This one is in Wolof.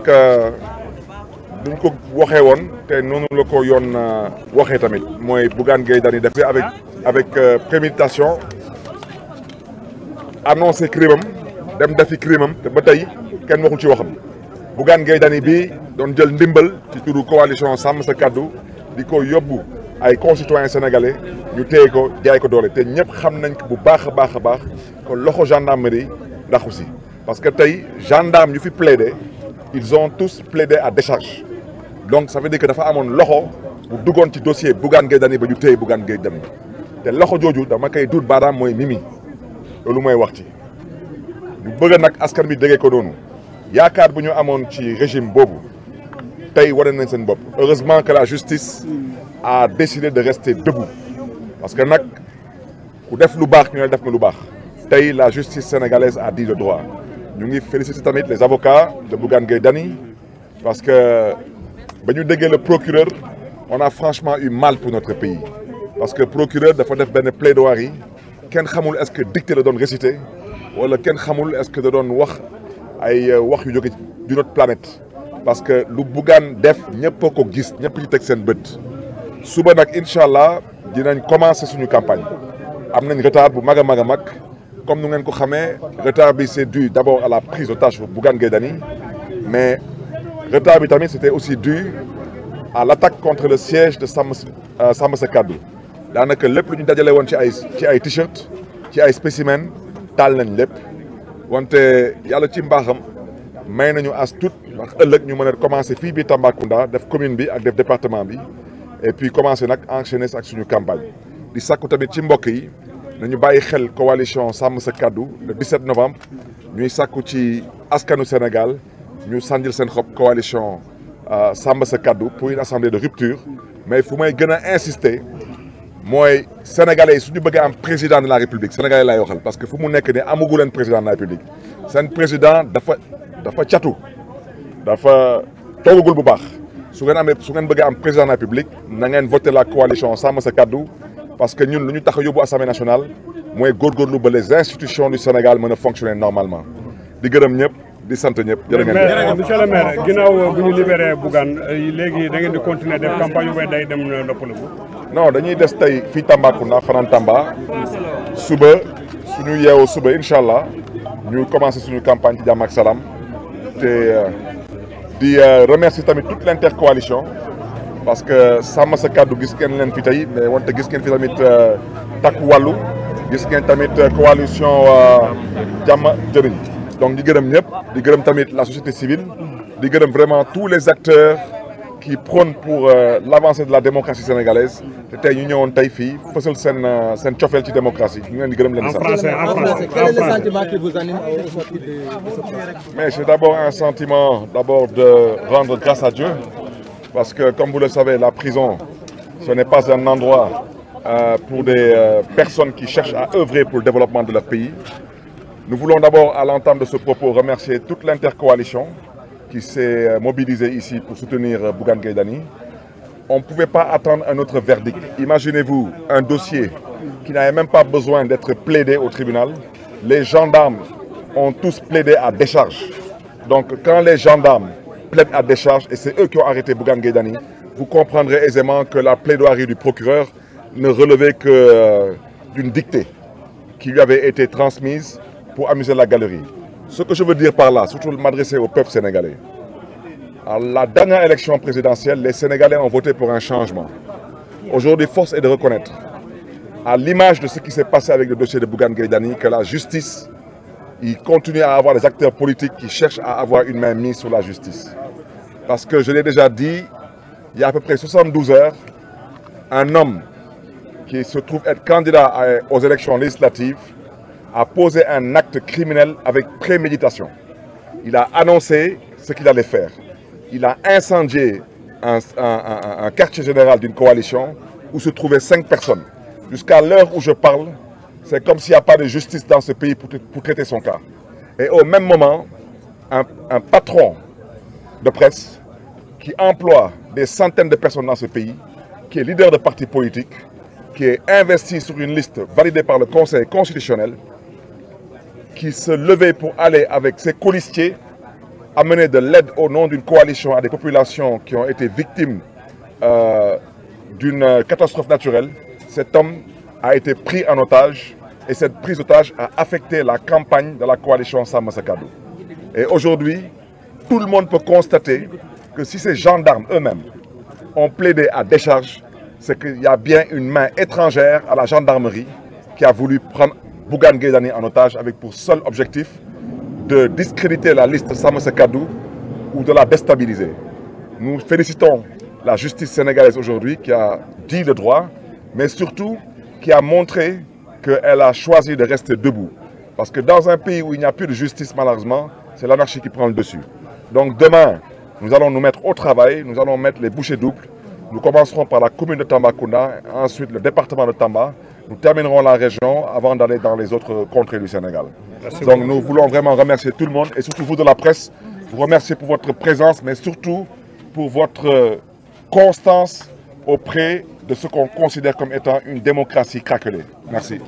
que duñ ko waxee woon te noonu la ko yoon waxee tamit mooy Bougane Gueye Dany def avec préméditation annoncé crime am dem defi crime am te ba tey kenn waxul ci waxam Bougane Gueye Dany bi doon jël ndimbal ci turu coalition Sàmm Sa Kàddu di ko yóbbu ay concitoyens sénégalais ñu téye ko jaay ko doole te ñëpp xam nañ ko bu baax a baax kon loxo gendarmerie ndax aussi parce que tey gendarme yu fi plaidé ils ont tous plaidé à décharge donc ça veut dire que dafa amoon loxo bu duggoon ci dossier Bougane Gueye Dany ba ñu téye Bougane Gueye Dany te loxo jooju dama koy duut baaraam mooy Mimi loolu mooy wax ci ñu bëgg nag askan bi déggee ko noonu yaakaar bu ñu amoon ci régime boobu tey wane nañ seen bopp heureusement que la justice a décidé de rester debout parce que nag ku def lu baax ñu ne def nga lu baax tey la justice sénégalaise a dit le droit ñu ngi féliciter tamit les avocats de Bougane Gueye Dany parce que ba ñu déggee le procureur on a franchement eu mal pour notre pays parce que procureur dafa def benn plaidoirie kenn xamul est-ce que dicté la doon réciter wala kenn xamul est-ce que da doon wax ay wax yu jóge d'une autre planète parce que lu Bougane def ñëpp a ko gis ñëpp ci teg seen bët suba nag incha allah dinañ commencer suñu campagne am nañ retard bu mag a mag a mag comme nu ngeen ko xamee retard bi c'est dû d'abord à la prise d'otage pour Bougane Gueye Dany mais retard bi tamit c'était aussi dû à l'attaque contre le siège de Sàmm Sa Kàddu daanaka lépp lu ñu dajale woon ci ay t-shirt ci ay spécimen taal nañ lépp wante yàlla ci mbaaxam may nañu as tuut ndax ëllëg ñu mën a commencer fii bi Tambacounda def commune bi ak def département bi et puis commencer nag enchaîner ak suñu campagne di sakku tamit ci mbokk yi nañu bàyyi xel coalition Sàmm Sa Kàddu le 17 novembre ñuy sakku ci askanu Sénégal ñu sànjil seen xob coalition Sàmm Sa Kàddu pour une assemblée de rupture mais fu may gën a insister mooy sénégalais yi suñu bëggee am président de la république sénégalais laay waxal parce que fu mu nekk ne amagu leen président de la république seen président dafa catu dafa toogagul bu baax su ngeen bëggee am président de la république na ngeen voter la coalition Sàmm Sa Kàddu parce que ñun lu ñu tax a yóbbu assemblée nationale mooy góorgóorlu ba les institutions du Sénégal mën a fonctionner normalement di gërëm ñëpp di sant ñëpp jërë ngeen jëf. monsieur le maire ginnaaw bu ñu libéré Bougane léegi da ngeen di continuer def campagne bu day dem noppalu. non dañuy des tey fii Tambacounda fanaan Tamba suba suñu yeewoo suba incha allah ñu commencé suñu campagne ci jàmm ak salaam te di remercier tamit toute l'intercoalition parce que Sàmm Sa Kàddu gis ngeen leen fi tey mais wante gis ngeen fi tamit Takku Wàllu gis ngeen tamit coalition Jàmm Jëriñ donc di gërëm ñëpp di gërëm tamit la société civile di gërëm vraiment tous les acteurs qui prônent pour l'avancée de la démocratie sénégalaise te tey ñu ñëwoon tey fii fësal seen cofeel ci démocratie ñu leen di gërëm leen di sant. En français, quel est le sentiment qui vous anime au sortir de ce procès? Mais c'est d'abord un sentiment de rendre grâce à Dieu parce que comme vous le savez la prison ce n'est pas un endroit pour des personnes qui cherchent à œuvrer pour le développement de leur pays. Nous voulons d'abord à l'entame de ce propos remercier toute l'intercoalition qui s'est mobilisée ici pour soutenir Bougane Gueye Dany. On ne pouvait pas attendre un autre verdict. Imaginez-vous un dossier qui n'avait même pas besoin d'être plaidé au tribunal. Les gendarmes ont tous plaidé à décharge. Donc quand les gendarmes plaident à décharge, et c'est eux qui ont arrêté Bougane Gueye Dany, vous comprendrez aisément que la plaidoirie du procureur ne relevait que d'une dictée qui lui avait été transmise pour amuser la galerie. Ce que je veux dire par là, surtout m'adresser au peuple sénégalais. À la dernière élection présidentielle, les Sénégalais ont voté pour un changement. Aujourd'hui, force est de reconnaître, à l'image de ce qui s'est passé avec le dossier de Bougane Gueye Dany, que la justice, il continue à avoir des acteurs politiques qui cherchent à avoir une main mise sur la justice. Parce que je l'ai déjà dit, il y a à peu près 72 heures, un homme qui se trouve être candidat aux élections législatives a posé un acte criminel avec préméditation. Il a annoncé ce qu'il allait faire. Il a incendié un quartier général d'une coalition où se trouvaient 5 personnes. Jusqu'à l'heure où je parle, c'est comme s'il n'y a pas de justice dans ce pays pour traiter son cas. Et au même moment, un patron de presse qui emploie des centaines de personnes dans ce pays, qui est leader de parti politique, qui est investi sur une liste validée par le Conseil constitutionnel, qui se levait pour aller avec ses colistiers amener de l'aide au nom d'une coalition à des populations qui ont été victimes d'une catastrophe naturelle, cet homme a été pris en otage et cette prise d'otage a affecté la campagne de la coalition Sàmm Sa Kàddu. Et aujourd'hui, tout le monde peut constater que si ces gendarmes eux-mêmes ont plaidé à décharge, c'est qu'il y a bien une main étrangère à la gendarmerie qui a voulu prendre Bougane Gueye Dany en otage avec pour seul objectif de discréditer la liste Sàmm Sa Kàddu ou de la déstabiliser. Nous félicitons la justice sénégalaise aujourd'hui qui a dit le droit, mais surtout qui a montré qu'elle a choisi de rester debout. Parce que dans un pays où il n'y a plus de justice, malheureusement, c'est l'anarchie qui prend le dessus. Donc demain, nous allons nous mettre au travail, nous allons mettre les bouchées doubles. Nous commencerons par la commune de Tambacounda, ensuite le département de Tamba. Nous terminerons la région avant d'aller dans les autres contrées du Sénégal. Donc nous voulons vraiment remercier tout le monde et surtout vous de la presse. Vous remercier pour votre présence, mais surtout pour votre constance auprès de ce qu'on considère comme étant une démocratie craquelée. Merci.